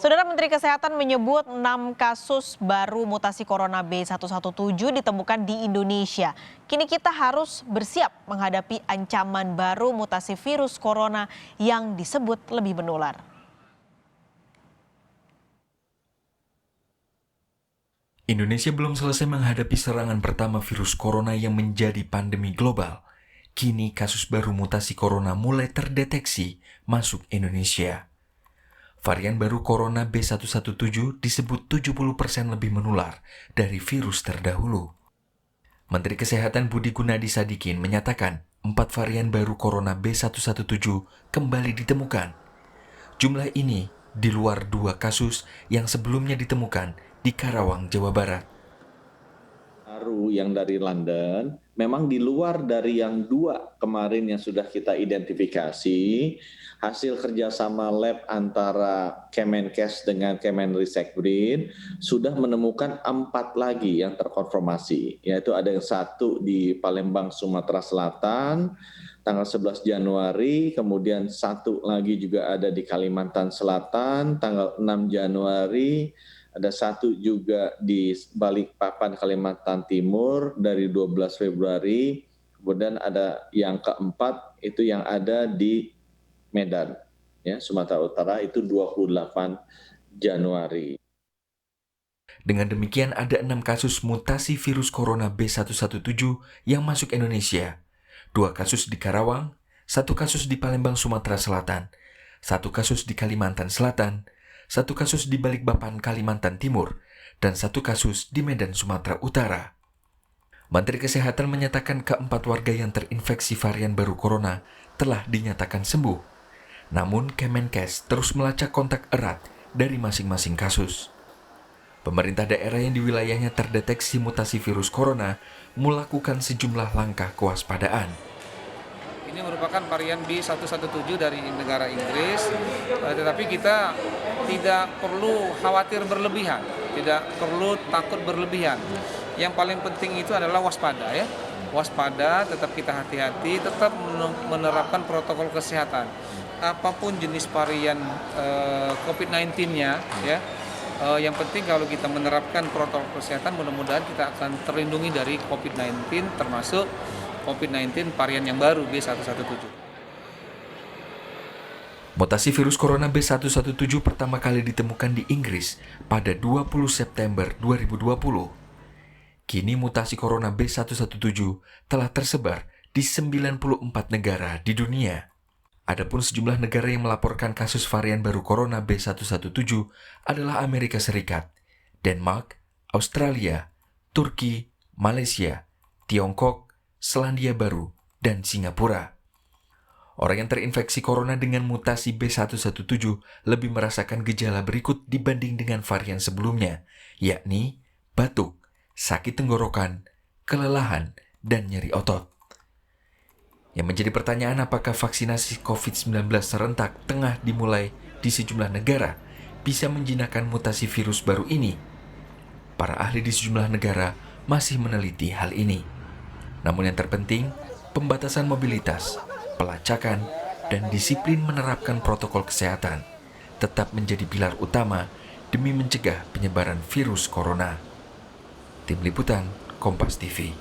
Saudara Menteri Kesehatan menyebut 6 kasus baru mutasi corona B117 ditemukan di Indonesia. Kini kita harus bersiap menghadapi ancaman baru mutasi virus corona yang disebut lebih menular. Indonesia belum selesai menghadapi serangan pertama virus corona yang menjadi pandemi global. Kini kasus baru mutasi corona mulai terdeteksi masuk Indonesia. Varian baru corona B117 disebut 70% lebih menular dari virus terdahulu. Menteri Kesehatan Budi Gunadi Sadikin menyatakan 4 varian baru corona B117 kembali ditemukan. Jumlah ini di luar 2 kasus yang sebelumnya ditemukan di Karawang, Jawa Barat. Baru yang dari London, memang di luar dari yang 2 kemarin yang sudah kita identifikasi, hasil kerjasama lab antara Kemenkes dengan Kemenristekbrin sudah menemukan 4 lagi yang terkonfirmasi, yaitu ada yang 1 di Palembang, Sumatera Selatan, tanggal 11 Januari, kemudian 1 lagi juga ada di Kalimantan Selatan, tanggal 6 Januari, ada 1 juga di Balikpapan, Kalimantan Timur dari 12 Februari. Kemudian ada yang keempat itu yang ada di Medan, ya, Sumatera Utara itu 28 Januari. Dengan demikian ada 6 kasus mutasi virus corona B117 yang masuk Indonesia. 2 kasus di Karawang, 1 kasus di Palembang, Sumatera Selatan, 1 kasus di Kalimantan Selatan, 1 kasus di Balikpapan, Kalimantan Timur, dan 1 kasus di Medan, Sumatera Utara. Menteri Kesehatan menyatakan keempat warga yang terinfeksi varian baru corona telah dinyatakan sembuh. Namun Kemenkes terus melacak kontak erat dari masing-masing kasus. Pemerintah daerah yang di wilayahnya terdeteksi mutasi virus corona melakukan sejumlah langkah kewaspadaan. Ini merupakan varian B117 dari negara Inggris, tetapi kita tidak perlu khawatir berlebihan, tidak perlu takut berlebihan. Yang paling penting itu adalah waspada, ya. Waspada, tetap kita hati-hati, tetap menerapkan protokol kesehatan. Apapun jenis varian COVID-19-nya, ya. Yang penting kalau kita menerapkan protokol kesehatan, mudah-mudahan kita akan terlindungi dari COVID-19, termasuk COVID-19 varian yang baru B117. Mutasi virus corona B117 pertama kali ditemukan di Inggris pada 20 September 2020. Kini mutasi corona B117 telah tersebar di 94 negara di dunia. Adapun sejumlah negara yang melaporkan kasus varian baru corona B117 adalah Amerika Serikat, Denmark, Australia, Turki, Malaysia, Tiongkok, Selandia Baru, dan Singapura. Orang yang terinfeksi corona dengan mutasi B117 lebih merasakan gejala berikut dibanding dengan varian sebelumnya, yakni batuk, sakit tenggorokan, kelelahan, dan nyeri otot. Yang menjadi pertanyaan apakah vaksinasi COVID-19 serentak tengah dimulai di sejumlah negara bisa menjinakkan mutasi virus baru ini? Para ahli di sejumlah negara masih meneliti hal ini. Namun yang terpenting, pembatasan mobilitas, pelacakan, dan disiplin menerapkan protokol kesehatan tetap menjadi pilar utama demi mencegah penyebaran virus corona. Tim Liputan, Kompas TV.